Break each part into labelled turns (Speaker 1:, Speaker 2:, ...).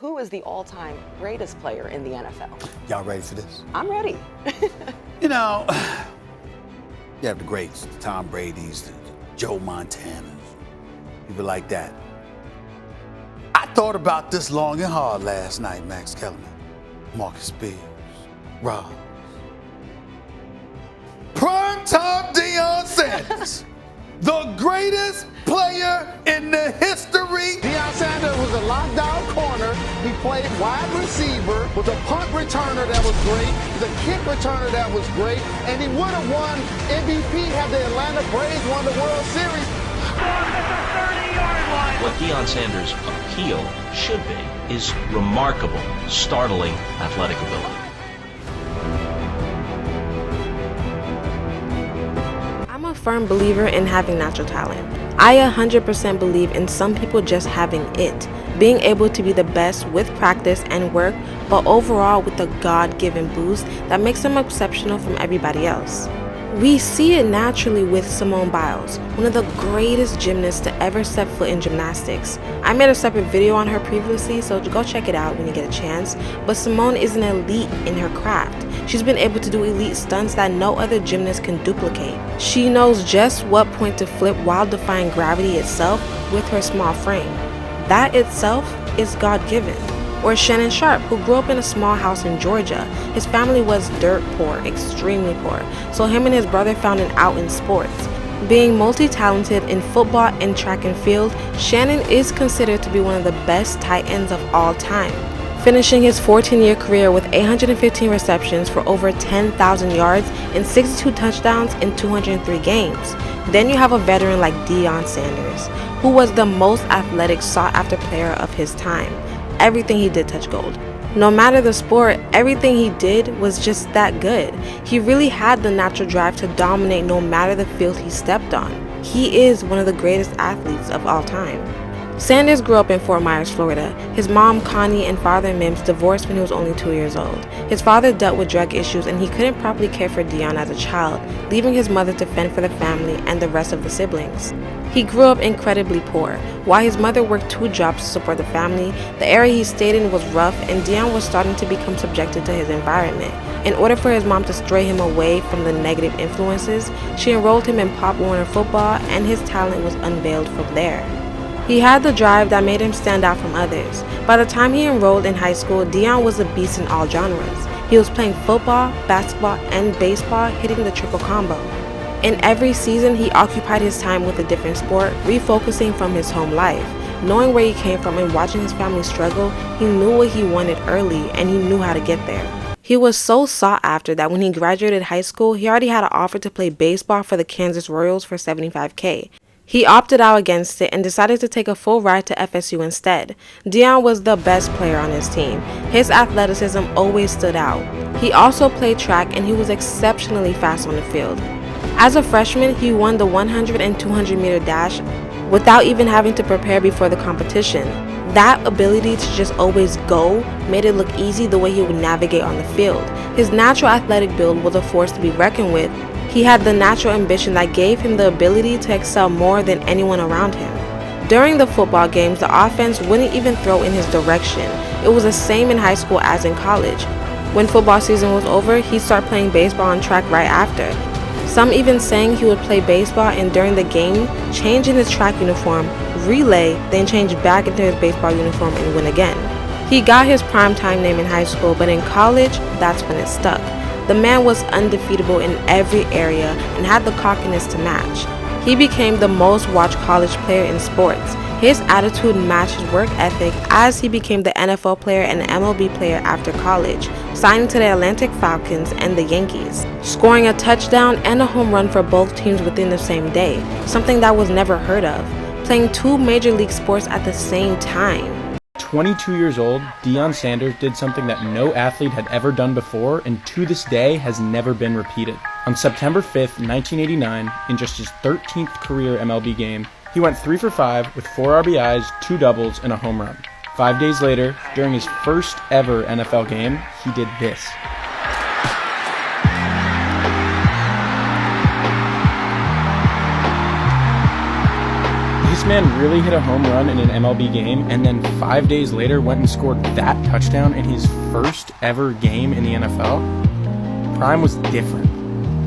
Speaker 1: who is the all-time greatest player in the NFL?
Speaker 2: Y'all ready for this?
Speaker 1: I'm ready.
Speaker 2: You know, you have the greats, the Tom Brady's, the Joe Montanas, people like that. I thought about this long and hard last night, Max Kellerman, Marcus Spears, Rob. Primetime Deion Sanders, the greatest player in the history.
Speaker 3: Deion Sanders was a lockdown corner. He played wide receiver, was a punt returner that was great, was a kick returner that was great, and he would have won MVP had the Atlanta Braves won the World Series.
Speaker 4: What Deion Sanders' appeal should be is remarkable, startling athletic ability.
Speaker 5: I'm a firm believer in having natural talent. I 100% believe in some people just having it, being able to be the best with practice and work, but overall with a God-given boost that makes them exceptional from everybody else. We see it naturally with Simone Biles, one of the greatest gymnasts to ever step foot in gymnastics. I made a separate video on her previously, so go check it out when you get a chance. But Simone is an elite in her craft. She's been able to do elite stunts that no other gymnast can duplicate. She knows just what point to flip while defying gravity itself with her small frame. That itself is God-given. Or Shannon Sharp, who grew up in a small house in Georgia. His family was dirt poor, extremely poor, so him and his brother found an out in sports. Being multi-talented in football and track and field, Shannon is considered to be one of the best tight ends of all time, finishing his 14-year career with 815 receptions for over 10,000 yards and 62 touchdowns in 203 games. Then you have a veteran like Deion Sanders, who was the most athletic, sought-after player of his time. Everything he did touched gold. No matter the sport, everything he did was just that good. He really had the natural drive to dominate no matter the field he stepped on. He is one of the greatest athletes of all time. Sanders grew up in Fort Myers, Florida. His mom, Connie, and father, Mims, divorced when he was only 2 years old. His father dealt with drug issues and he couldn't properly care for Deion as a child, leaving his mother to fend for the family and the rest of the siblings. He grew up incredibly poor. While his mother worked 2 jobs to support the family, the area he stayed in was rough and Deion was starting to become subjected to his environment. In order for his mom to stray him away from the negative influences, she enrolled him in Pop Warner football and his talent was unveiled from there. He had the drive that made him stand out from others. By the time he enrolled in high school, Deion was a beast in all genres. He was playing football, basketball, and baseball, hitting the triple combo. In every season, he occupied his time with a different sport, refocusing from his home life. Knowing where he came from and watching his family struggle, he knew what he wanted early and he knew how to get there. He was so sought after that when he graduated high school, he already had an offer to play baseball for the Kansas Royals for $75K. He opted out against it and decided to take a full ride to FSU instead. Deion was the best player on his team. His athleticism always stood out. He also played track and he was exceptionally fast on the field. As a freshman, he won the 100 and 200 meter dash without even having to prepare before the competition. That ability to just always go made it look easy the way he would navigate on the field. His natural athletic build was a force to be reckoned with. He had the natural ambition that gave him the ability to excel more than anyone around him. During the football games, the offense wouldn't even throw in his direction. It was the same in high school as in college. When football season was over, he'd start playing baseball and track right after. Some even saying he would play baseball and during the game, change in his track uniform, relay, then change back into his baseball uniform and win again. He got his primetime name in high school, but in college, that's when it stuck. The man was undefeatable in every area and had the cockiness to match. He became the most watched college player in sports. His attitude matched his work ethic as he became the NFL player and MLB player after college, signing to the Atlantic Falcons and the Yankees, scoring a touchdown and a home run for both teams within the same day, something that was never heard of, playing 2 major league sports at the same time.
Speaker 6: 22 years old, Deion Sanders did something that no athlete had ever done before and to this day has never been repeated. On September 5th, 1989, in just his 13th career MLB game, he went 3 for 5 with 4 RBIs, 2 doubles, and a home run. 5 days later, during his first ever NFL game, he did this. His this man really hit a home run in an MLB game and then 5 days later went and scored that touchdown in his first ever game in the NFL, Prime was different.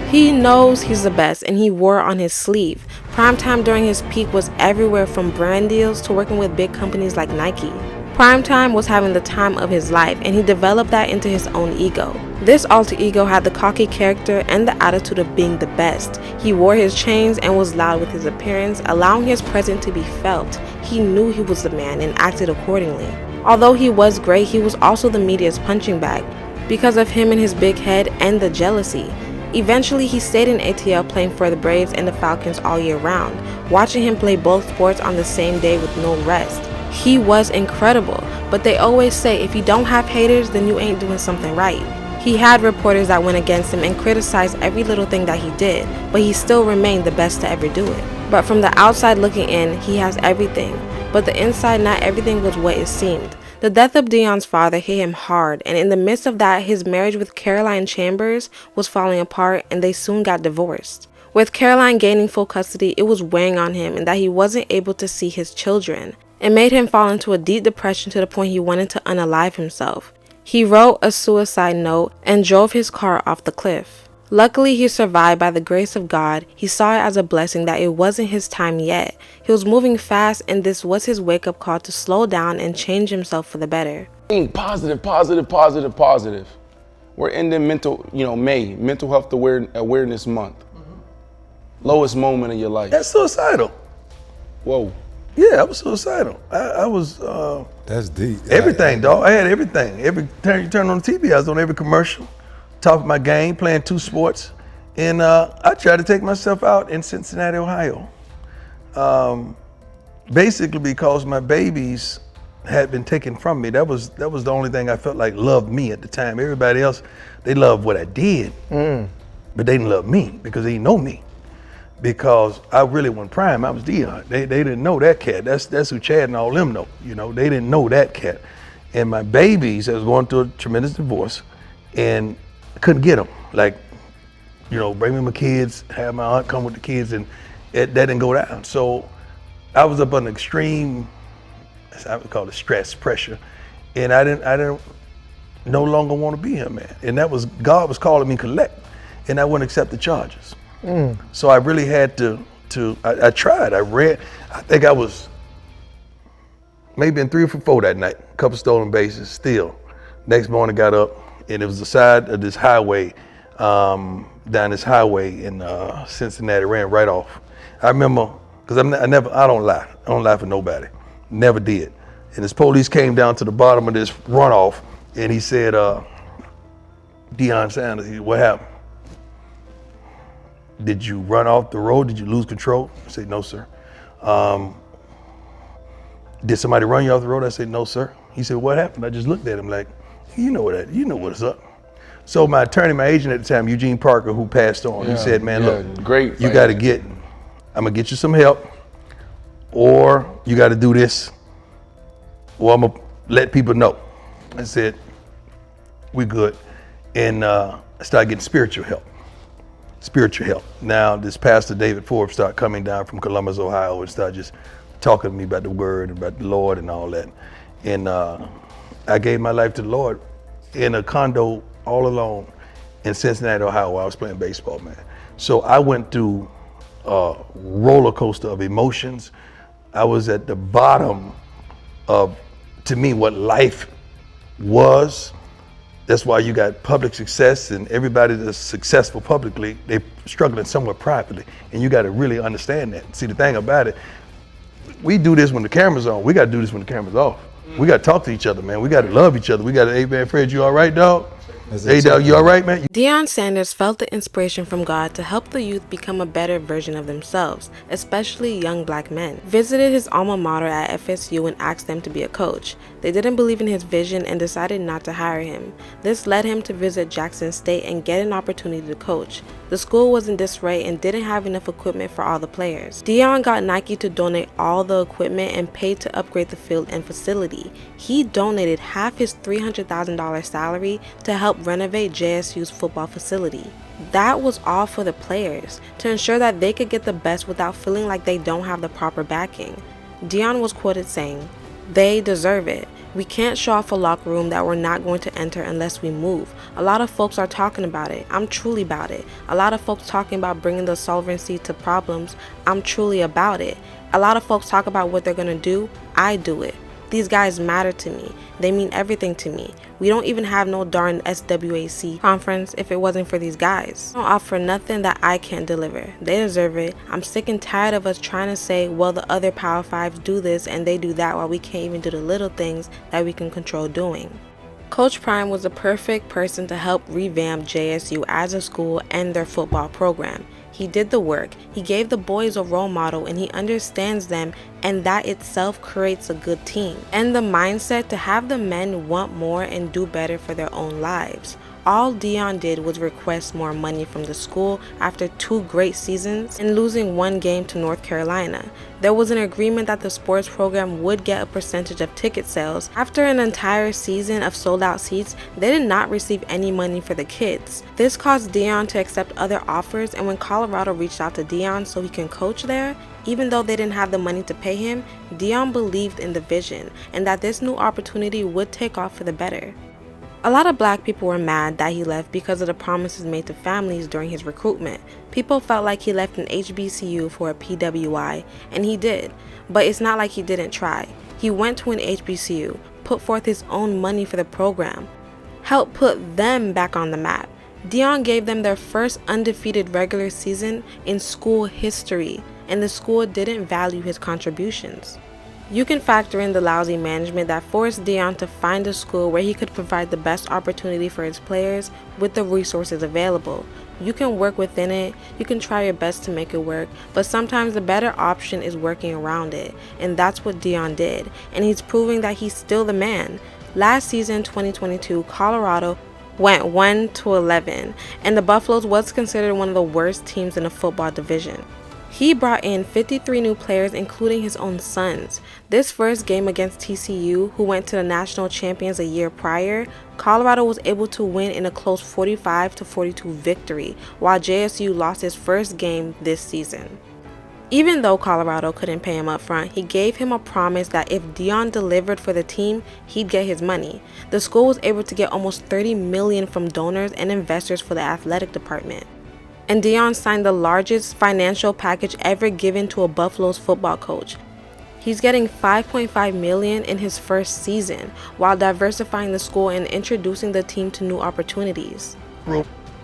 Speaker 5: He knows he's the best and he wore it on his sleeve. Primetime during his peak was everywhere from brand deals to working with big companies like Nike. Primetime was having the time of his life and he developed that into his own ego. This alter ego had the cocky character and the attitude of being the best. He wore his chains and was loud with his appearance, allowing his presence to be felt. He knew he was the man and acted accordingly. Although he was great, he was also the media's punching bag because of him and his big head and the jealousy. Eventually, he stayed in ATL playing for the Braves and the Falcons all year round, watching him play both sports on the same day with no rest. He was incredible, but they always say if you don't have haters, then you ain't doing something right. He had reporters that went against him and criticized every little thing that he did, but he still remained the best to ever do it. But from the outside looking in, he has everything, but the inside, not everything was what it seemed. The death of Deion's father hit him hard, and in the midst of that, his marriage with Caroline Chambers was falling apart and they soon got divorced. With Caroline gaining full custody, it was weighing on him and that he wasn't able to see his children. It made him fall into a deep depression to the point he wanted to unalive himself. He wrote a suicide note and drove his car off the cliff. Luckily, he survived by the grace of God. He saw it as a blessing that it wasn't his time yet. He was moving fast and this was his wake-up call to slow down and change himself for the better.
Speaker 7: Positive, positive, positive, positive. We're ending mental health awareness month. Lowest moment of your life.
Speaker 8: That's suicidal.
Speaker 7: Whoa.
Speaker 8: Yeah, I was suicidal. I was
Speaker 9: That's deep.
Speaker 8: everything, dog. I had everything. Every time you turn on the TV, I was on every commercial, top of my game, playing 2 sports. And I tried to take myself out in Cincinnati, Ohio. Basically because my babies had been taken from me. That was the only thing I felt like loved me at the time. Everybody else, they loved what I did, but they didn't love me because they didn't know me. Because I really wasn't Prime, I was Deion. They didn't know that cat. That's who Chad and all them know. You know, they didn't know that cat. And my babies, I was going through a tremendous divorce, and I couldn't get them. Like, bring me my kids, have my aunt come with the kids, and that didn't go down. So I was up under extreme, I would call it stress, pressure, and I didn't no longer want to be here, man. And that was God was calling me collect, and I wouldn't accept the charges. So I really had to I tried. I read. I think I was maybe in 3 or 4 that night. A couple stolen bases. Still, next morning got up and it was the side of this highway, down this highway in Cincinnati. Ran right off. I remember because I don't lie. I don't lie for nobody. Never did. And this police came down to the bottom of this runoff and he said, Deion Sanders, what happened? Did you run off the road? Did you lose control? I said, no, sir. Did somebody run you off the road? I said, no, sir. He said, what happened? I just looked at him like, you know what's up. So my attorney, my agent at the time, Eugene Parker, who passed on, he said, man, look,
Speaker 7: great.
Speaker 8: You got to I'm gonna get you some help, or you got to do this, or I'm gonna let people know. I said, we good. And I started getting spiritual help. Now, this Pastor David Forbes started coming down from Columbus, Ohio, and started just talking to me about the Word and about the Lord and all that. And I gave my life to the Lord in a condo all alone in Cincinnati, Ohio, where I was playing baseball, man. So I went through a roller coaster of emotions. I was at the bottom of, to me, what life was. That's why you got public success, and everybody that's successful publicly, they're struggling somewhat privately. And you got to really understand that. See, the thing about it, we do this when the camera's on. We got to do this when the camera's off. We got to talk to each other, man. We got to love each other. We got to, hey, man, Fred, you all right, dog? Hey, dog, you all right, man?
Speaker 5: Deion Sanders felt the inspiration from God to help the youth become a better version of themselves, especially young black men. Visited his alma mater at FSU and asked them to be a coach. They didn't believe in his vision and decided not to hire him. This led him to visit Jackson State and get an opportunity to coach. The school was in disarray and didn't have enough equipment for all the players. Deion got Nike to donate all the equipment and paid to upgrade the field and facility. He donated half his $300,000 salary to help renovate JSU's football facility. That was all for the players, to ensure that they could get the best without feeling like they don't have the proper backing. Deion was quoted saying, "They deserve it. We can't show off a locker room that we're not going to enter unless we move. A lot of folks are talking about it. I'm truly about it. A lot of folks talking about bringing the solvency to problems. I'm truly about it. A lot of folks talk about what they're going to do. I do it. These guys matter to me. They mean everything to me. We don't even have no darn SWAC conference if it wasn't for these guys. They don't offer nothing that I can't deliver. They deserve it. I'm sick and tired of us trying to say, well, the other Power 5s do this and they do that while we can't even do the little things that we can control doing." Coach Prime was the perfect person to help revamp JSU as a school and their football program. He did the work, he gave the boys a role model, and he understands them, and that itself creates a good team. And the mindset to have the men want more and do better for their own lives. All Deion did was request more money from the school after 2 great seasons and losing 1 game to North Carolina. There was an agreement that the sports program would get a percentage of ticket sales. After an entire season of sold out seats, they did not receive any money for the kids. This caused Deion to accept other offers, and when Colorado reached out to Deion so he can coach there, even though they didn't have the money to pay him, Deion believed in the vision and that this new opportunity would take off for the better. A lot of black people were mad that he left because of the promises made to families during his recruitment. People felt like he left an HBCU for a PWI, and he did. But it's not like he didn't try. He went to an HBCU, put forth his own money for the program, helped put them back on the map. Deion gave them their first undefeated regular season in school history, and the school didn't value his contributions. You can factor in the lousy management that forced Deion to find a school where he could provide the best opportunity for his players with the resources available. You can work within it, you can try your best to make it work, but sometimes the better option is working around it, and that's what Deion did, and he's proving that he's still the man. Last season, 2022, Colorado went 1-11, and the Buffaloes was considered one of the worst teams in the football division. He brought in 53 new players, including his own sons. This first game against TCU, who went to the national champions a year prior, Colorado was able to win in a close 45-42 victory, while JSU lost his first game this season. Even though Colorado couldn't pay him up front, he gave him a promise that if Deion delivered for the team, he'd get his money. The school was able to get almost $30 million from donors and investors for the athletic department. And Deion signed the largest financial package ever given to a Buffaloes football coach. He's getting $5.5 million in his first season, while diversifying the school and introducing the team to new opportunities.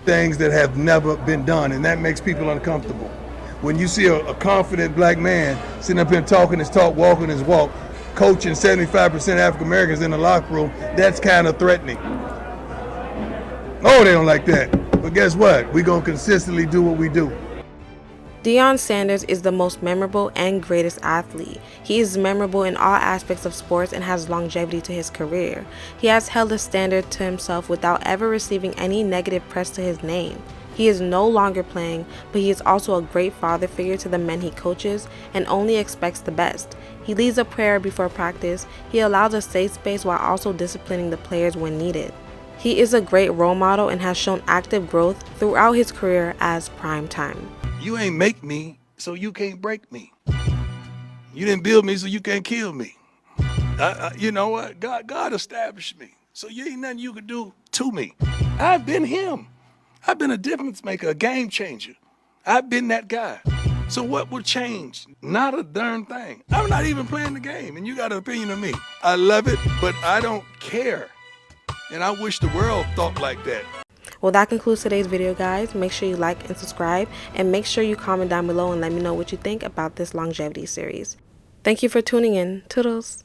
Speaker 8: Things that have never been done, and that makes people uncomfortable. When you see a confident black man sitting up here talking his talk, walking his walk, coaching 75% African Americans in the locker room, that's kind of threatening. Oh, they don't like that. But guess what? We're going to consistently do what we do.
Speaker 5: Deion Sanders is the most memorable and greatest athlete. He is memorable in all aspects of sports and has longevity to his career. He has held a standard to himself without ever receiving any negative press to his name. He is no longer playing, but he is also a great father figure to the men he coaches and only expects the best. He leads a prayer before practice. He allows a safe space while also disciplining the players when needed. He is a great role model and has shown active growth throughout his career as Prime Time.
Speaker 8: You ain't make me, so you can't break me. You didn't build me, so you can't kill me. You know what? God established me, so you ain't nothing you could do to me. I've been him. I've been a difference maker, a game changer. I've been that guy. So what would change? Not a darn thing. I'm not even playing the game, and you got an opinion of me. I love it, but I don't care. And I wish the world thought like that.
Speaker 5: Well, that concludes today's video, guys. Make sure you like and subscribe, and make sure you comment down below and let me know what you think about this longevity series. Thank you for tuning in. Toodles.